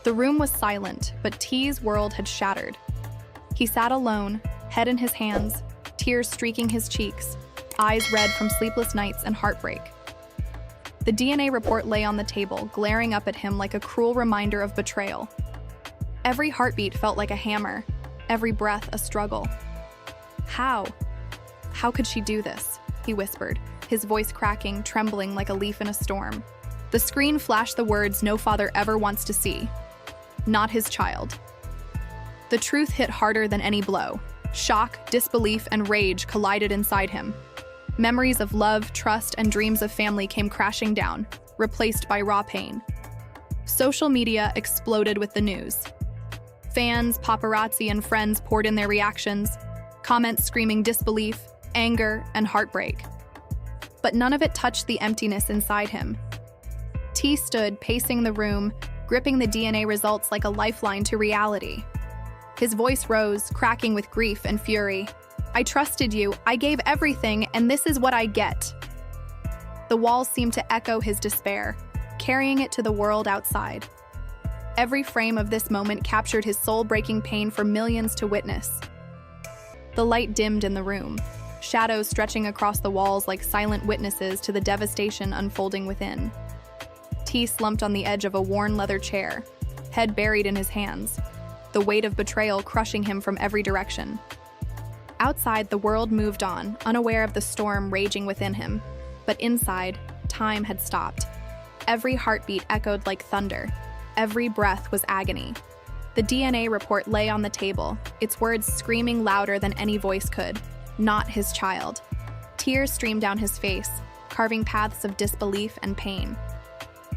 The room was silent, but T's world had shattered. He sat alone, head in his hands, tears streaking his cheeks, eyes red from sleepless nights and heartbreak. The DNA report lay on the table, glaring up at him like a cruel reminder of betrayal. Every heartbeat felt like a hammer, every breath a struggle. How? How could she do this? He whispered, his voice cracking, trembling like a leaf in a storm. The screen flashed the words no father ever wants to see. Not his child. The truth hit harder than any blow. Shock, disbelief, and rage collided inside him. Memories of love, trust, and dreams of family came crashing down, replaced by raw pain. Social media exploded with the news. Fans, paparazzi, and friends poured in their reactions, comments screaming disbelief, anger, and heartbreak. But none of it touched the emptiness inside him. T stood, pacing the room, gripping the DNA results like a lifeline to reality. His voice rose, cracking with grief and fury. "I trusted you, I gave everything, and this is what I get." The walls seemed to echo his despair, carrying it to the world outside. Every frame of this moment captured his soul-breaking pain for millions to witness. The light dimmed in the room, shadows stretching across the walls like silent witnesses to the devastation unfolding within. T slumped on the edge of a worn leather chair, head buried in his hands, the weight of betrayal crushing him from every direction. Outside, the world moved on, unaware of the storm raging within him. But inside, time had stopped. Every heartbeat echoed like thunder. Every breath was agony. The DNA report lay on the table, its words screaming louder than any voice could. Not his child. Tears streamed down his face, carving paths of disbelief and pain.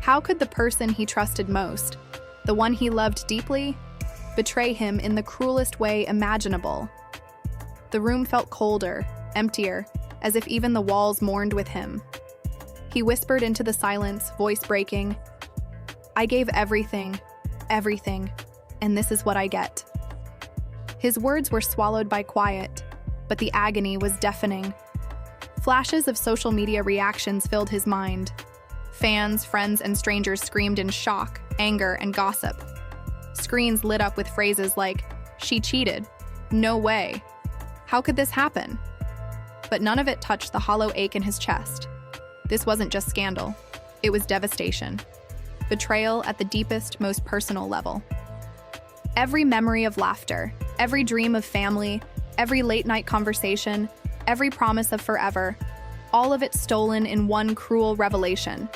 How could the person he trusted most, the one he loved deeply, betray him in the cruelest way imaginable? The room felt colder, emptier, as if even the walls mourned with him. He whispered into the silence, voice breaking, "I gave everything, and this is what I get." His words were swallowed by quiet, but the agony was deafening. Flashes of social media reactions filled his mind. Fans, friends, and strangers screamed in shock, anger, and gossip. Screens lit up with phrases like, "She cheated," "No way," "How could this happen?" But none of it touched the hollow ache in his chest. This wasn't just scandal. It was devastation. Betrayal at the deepest, most personal level. Every memory of laughter, every dream of family, every late-night conversation, every promise of forever, all of it stolen in one cruel revelation.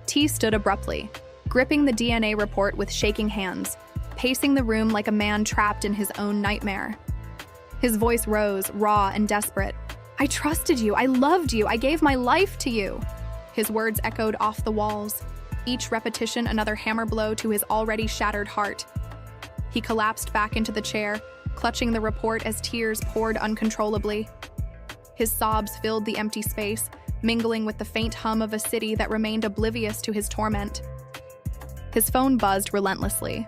T stood abruptly, gripping the DNA report with shaking hands, pacing the room like a man trapped in his own nightmare. His voice rose, raw and desperate. "I trusted you, I loved you, I gave my life to you." His words echoed off the walls, each repetition another hammer blow to his already shattered heart. He collapsed back into the chair, clutching the report as tears poured uncontrollably. His sobs filled the empty space, mingling with the faint hum of a city that remained oblivious to his torment. His phone buzzed relentlessly.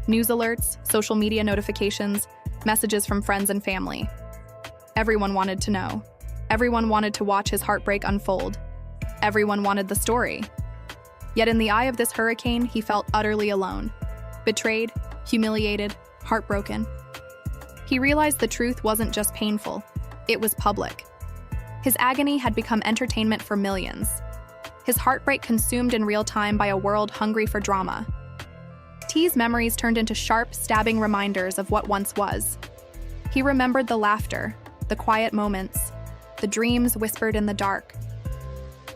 News alerts, social media notifications, messages from friends and family. Everyone wanted to know. Everyone wanted to watch his heartbreak unfold. Everyone wanted the story. Yet in the eye of this hurricane, he felt utterly alone. Betrayed, humiliated, heartbroken. He realized the truth wasn't just painful, it was public. His agony had become entertainment for millions. His heartbreak consumed in real time by a world hungry for drama. T's memories turned into sharp, stabbing reminders of what once was. He remembered the laughter, the quiet moments, the dreams whispered in the dark.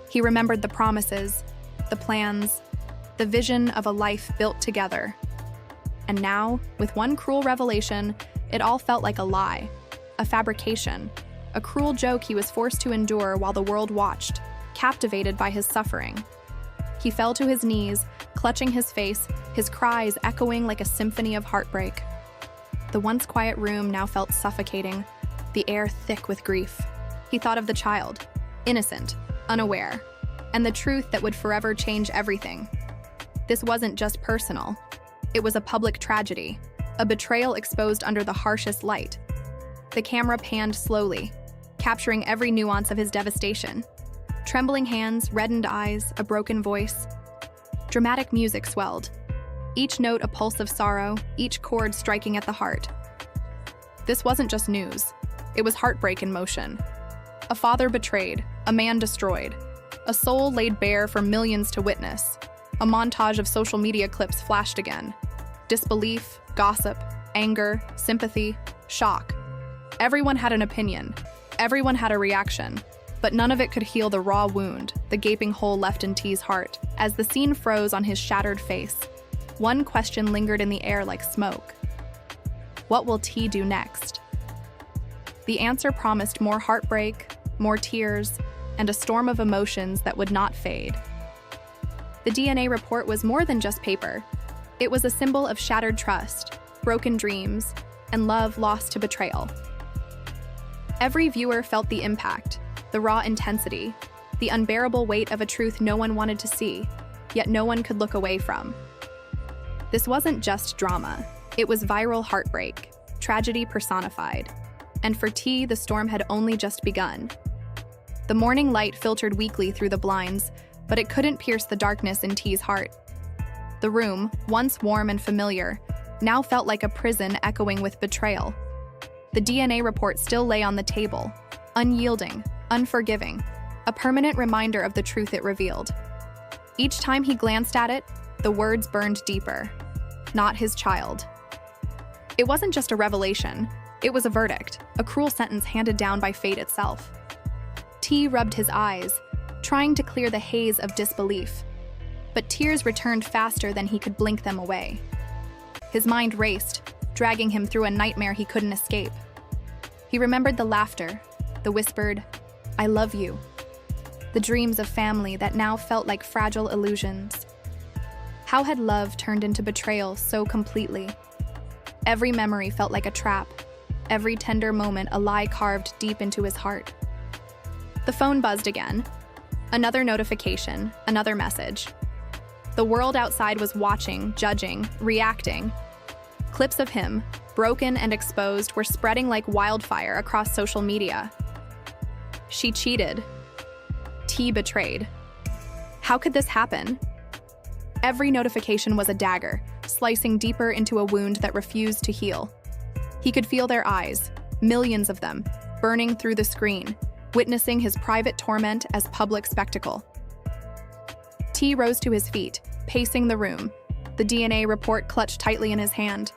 He remembered the promises, the plans, the vision of a life built together. And now, with one cruel revelation, it all felt like a lie, a fabrication, a cruel joke he was forced to endure while the world watched, captivated by his suffering. He fell to his knees, clutching his face, his cries echoing like a symphony of heartbreak. The once quiet room now felt suffocating, the air thick with grief. He thought of the child, innocent, unaware, and the truth that would forever change everything. This wasn't just personal. It was a public tragedy, a betrayal exposed under the harshest light. The camera panned slowly, capturing every nuance of his devastation. Trembling hands, reddened eyes, a broken voice. Dramatic music swelled. each note a pulse of sorrow, each chord striking at the heart. This wasn't just news. It was heartbreak in motion. A father betrayed, a man destroyed, a soul laid bare for millions to witness. A montage of social media clips flashed again. Disbelief, gossip, anger, sympathy, shock. Everyone had an opinion. Everyone had a reaction. But none of it could heal the raw wound, the gaping hole left in T's heart. As the scene froze on his shattered face, one question lingered in the air like smoke. What will T do next? The answer promised more heartbreak, more tears, and a storm of emotions that would not fade. The DNA report was more than just paper. It was a symbol of shattered trust, broken dreams, and love lost to betrayal. Every viewer felt the impact, the raw intensity, the unbearable weight of a truth no one wanted to see, yet no one could look away from. This wasn't just drama. It was viral heartbreak, tragedy personified. And for T, the storm had only just begun. The morning light filtered weakly through the blinds, but it couldn't pierce the darkness in T's heart. The room, once warm and familiar, now felt like a prison echoing with betrayal. The DNA report still lay on the table, unyielding, unforgiving, a permanent reminder of the truth it revealed. Each time he glanced at it, the words burned deeper. Not his child. It wasn't just a revelation, it was a verdict, a cruel sentence handed down by fate itself. T rubbed his eyes, trying to clear the haze of disbelief. But tears returned faster than he could blink them away. His mind raced, dragging him through a nightmare he couldn't escape. He remembered the laughter, the whispered, "I love you," the dreams of family that now felt like fragile illusions. How had love turned into betrayal so completely? Every memory felt like a trap, every tender moment a lie carved deep into his heart. The phone buzzed again. Another notification, another message. The world outside was watching, judging, reacting. Clips of him, broken and exposed, were spreading like wildfire across social media. She cheated. T betrayed. How could this happen? Every notification was a dagger, slicing deeper into a wound that refused to heal. He could feel their eyes, millions of them, burning through the screen, witnessing his private torment as public spectacle. T rose to his feet, pacing the room, the DNA report clutched tightly in his hand.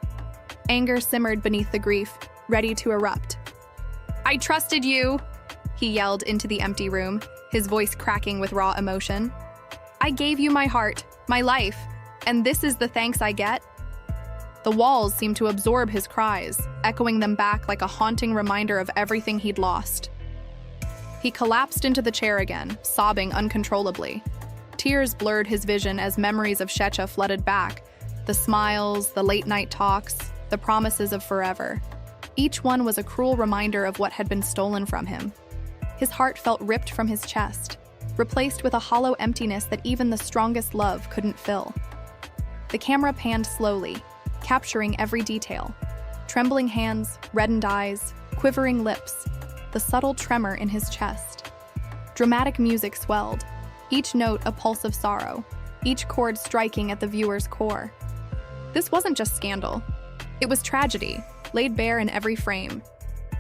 Anger simmered beneath the grief, ready to erupt. "I trusted you!" he yelled into the empty room, his voice cracking with raw emotion. "I gave you my heart, my life, and this is the thanks I get?" The walls seemed to absorb his cries, echoing them back like a haunting reminder of everything he'd lost. He collapsed into the chair again, sobbing uncontrollably. Tears blurred his vision as memories of Shecha flooded back, the smiles, the late-night talks, the promises of forever. Each one was a cruel reminder of what had been stolen from him. His heart felt ripped from his chest, replaced with a hollow emptiness that even the strongest love couldn't fill. The camera panned slowly, capturing every detail. Trembling hands, reddened eyes, quivering lips, the subtle tremor in his chest. Dramatic music swelled, each note a pulse of sorrow, each chord striking at the viewer's core. This wasn't just scandal. It was tragedy, laid bare in every frame.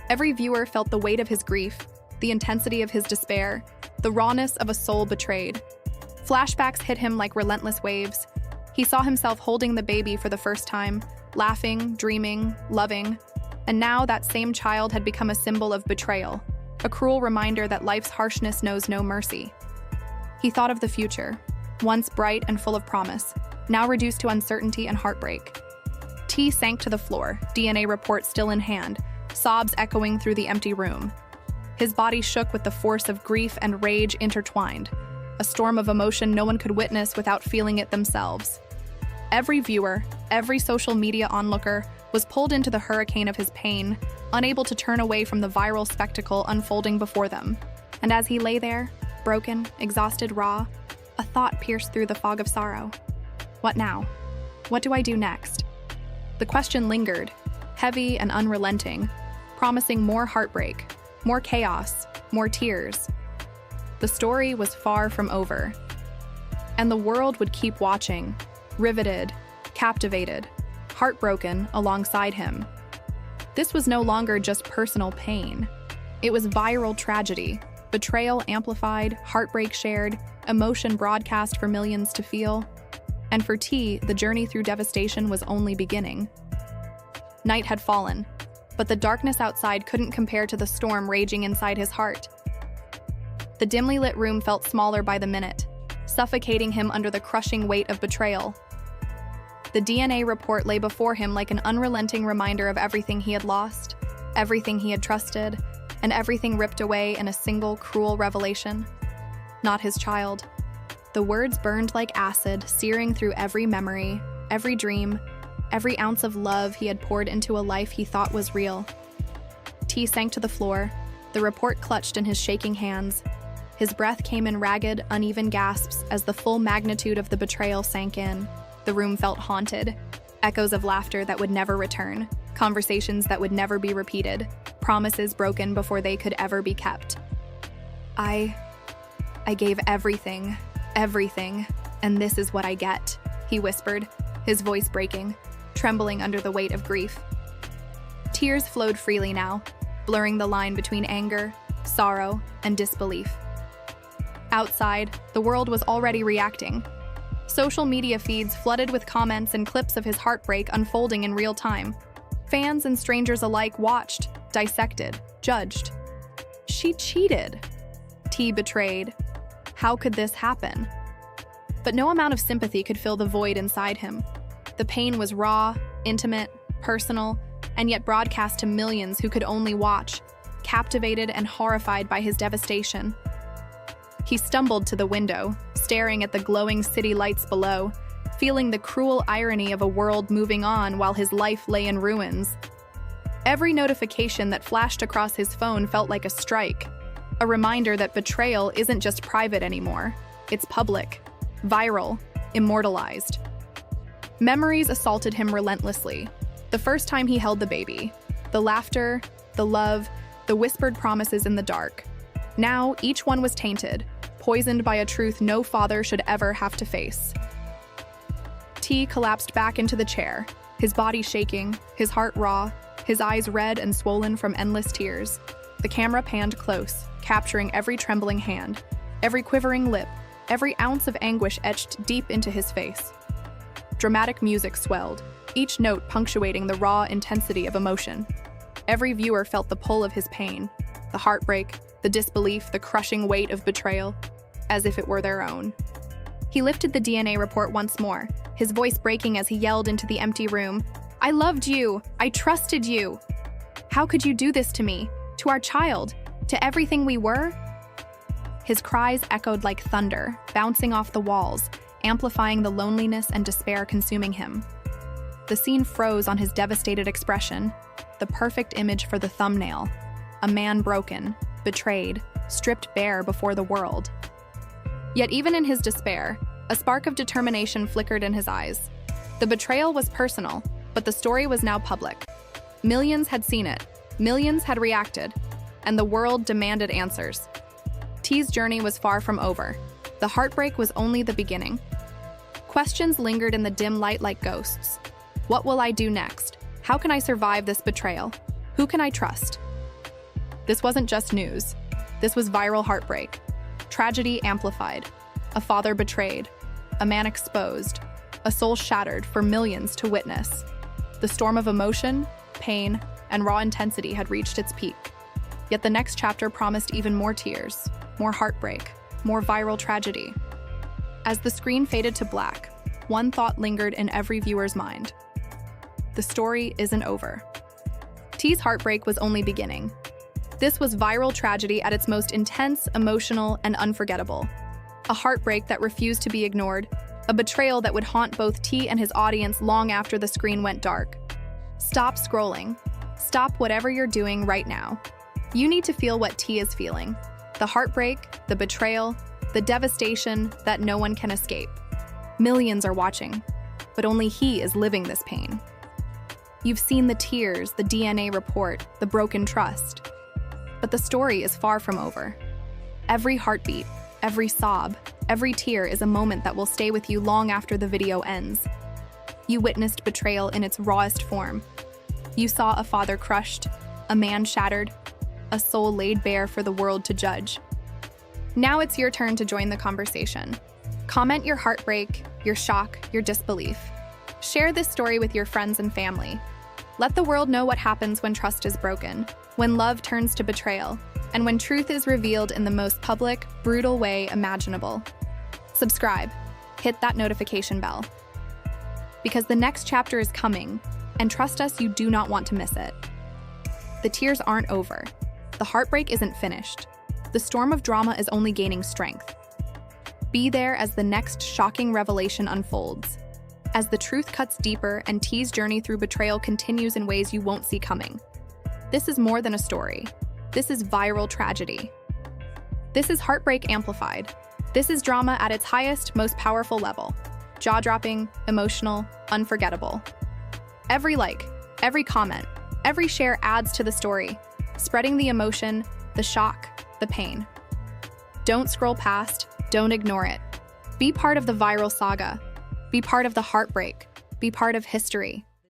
Every viewer felt the weight of his grief, the intensity of his despair, the rawness of a soul betrayed. Flashbacks hit him like relentless waves. He saw himself holding the baby for the first time, laughing, dreaming, loving. And now that same child had become a symbol of betrayal, a cruel reminder that life's harshness knows no mercy. He thought of the future, once bright and full of promise, now reduced to uncertainty and heartbreak. T sank to the floor, DNA report still in hand, sobs echoing through the empty room. His body shook with the force of grief and rage intertwined, a storm of emotion no one could witness without feeling it themselves. Every viewer, every social media onlooker, was pulled into the hurricane of his pain, unable to turn away from the viral spectacle unfolding before them. And as he lay there, broken, exhausted, raw, a thought pierced through the fog of sorrow. What now? What do I do next? The question lingered, heavy and unrelenting, promising more heartbreak, more chaos, more tears. The story was far from over, and the world would keep watching, riveted, captivated, heartbroken alongside him. This was no longer just personal pain. It was viral tragedy, betrayal amplified, heartbreak shared, emotion broadcast for millions to feel. And for T, the journey through devastation was only beginning. Night had fallen, but the darkness outside couldn't compare to the storm raging inside his heart. The dimly lit room felt smaller by the minute, suffocating him under the crushing weight of betrayal. The DNA report lay before him like an unrelenting reminder of everything he had lost, everything he had trusted, and everything ripped away in a single cruel revelation. Not his child. The words burned like acid, searing through every memory, every dream, every ounce of love he had poured into a life he thought was real. T sank to the floor, the report clutched in his shaking hands. His breath came in ragged, uneven gasps as the full magnitude of the betrayal sank in. The room felt haunted. Echoes of laughter that would never return, conversations that would never be repeated, promises broken before they could ever be kept. I gave everything, and this is what I get, he whispered, his voice breaking, trembling under the weight of grief. Tears flowed freely now, blurring the line between anger, sorrow, and disbelief. Outside, the world was already reacting. Social media feeds flooded with comments and clips of his heartbreak unfolding in real time. Fans and strangers alike watched, dissected, judged. She cheated. T betrayed. How could this happen? But no amount of sympathy could fill the void inside him. The pain was raw, intimate, personal, and yet broadcast to millions who could only watch, captivated and horrified by his devastation. He stumbled to the window, staring at the glowing city lights below, feeling the cruel irony of a world moving on while his life lay in ruins. Every notification that flashed across his phone felt like a strike, a reminder that betrayal isn't just private anymore. It's public, viral, immortalized. Memories assaulted him relentlessly. The first time he held the baby, the laughter, the love, the whispered promises in the dark. Now, each one was tainted, poisoned by a truth no father should ever have to face. T collapsed back into the chair, his body shaking, his heart raw, his eyes red and swollen from endless tears. The camera panned close, capturing every trembling hand, every quivering lip, every ounce of anguish etched deep into his face. Dramatic music swelled, each note punctuating the raw intensity of emotion. Every viewer felt the pull of his pain, the heartbreak, the disbelief, the crushing weight of betrayal, as if it were their own. He lifted the DNA report once more, his voice breaking as he yelled into the empty room, "I loved you! I trusted you! How could you do this to me? To our child? To everything we were?" His cries echoed like thunder, bouncing off the walls, amplifying the loneliness and despair consuming him. The scene froze on his devastated expression, the perfect image for the thumbnail. A man broken, betrayed, stripped bare before the world. Yet even in his despair, a spark of determination flickered in his eyes. The betrayal was personal, but the story was now public. Millions had seen it, millions had reacted, and the world demanded answers. T's journey was far from over. The heartbreak was only the beginning. Questions lingered in the dim light like ghosts. What will I do next? How can I survive this betrayal? Who can I trust? This wasn't just news. This was viral heartbreak. Tragedy amplified. A father betrayed. A man exposed. A soul shattered for millions to witness. The storm of emotion, pain, and raw intensity had reached its peak. Yet the next chapter promised even more tears, more heartbreak, more viral tragedy. As the screen faded to black, one thought lingered in every viewer's mind. The story isn't over. T's heartbreak was only beginning. This was viral tragedy at its most intense, emotional, and unforgettable. A heartbreak that refused to be ignored, a betrayal that would haunt both T and his audience long after the screen went dark. Stop scrolling. Stop whatever you're doing right now. You need to feel what T is feeling. The heartbreak, the betrayal, the devastation that no one can escape. Millions are watching, but only he is living this pain. You've seen the tears, the DNA report, the broken trust. But the story is far from over. Every heartbeat, every sob, every tear is a moment that will stay with you long after the video ends. You witnessed betrayal in its rawest form. You saw a father crushed, a man shattered, a soul laid bare for the world to judge. Now it's your turn to join the conversation. Comment your heartbreak, your shock, your disbelief. Share this story with your friends and family. Let the world know what happens when trust is broken, when love turns to betrayal, and when truth is revealed in the most public, brutal way imaginable. Subscribe. Hit that notification bell. Because the next chapter is coming, and trust us, you do not want to miss it. The tears aren't over. The heartbreak isn't finished. The storm of drama is only gaining strength. Be there as the next shocking revelation unfolds, as the truth cuts deeper and T's journey through betrayal continues in ways you won't see coming. This is more than a story. This is viral tragedy. This is heartbreak amplified. This is drama at its highest, most powerful level. Jaw-dropping, emotional, unforgettable. Every like, every comment, every share adds to the story, spreading the emotion, the shock, the pain. Don't scroll past, don't ignore it. Be part of the viral saga. Be part of the heartbreak. Be part of history.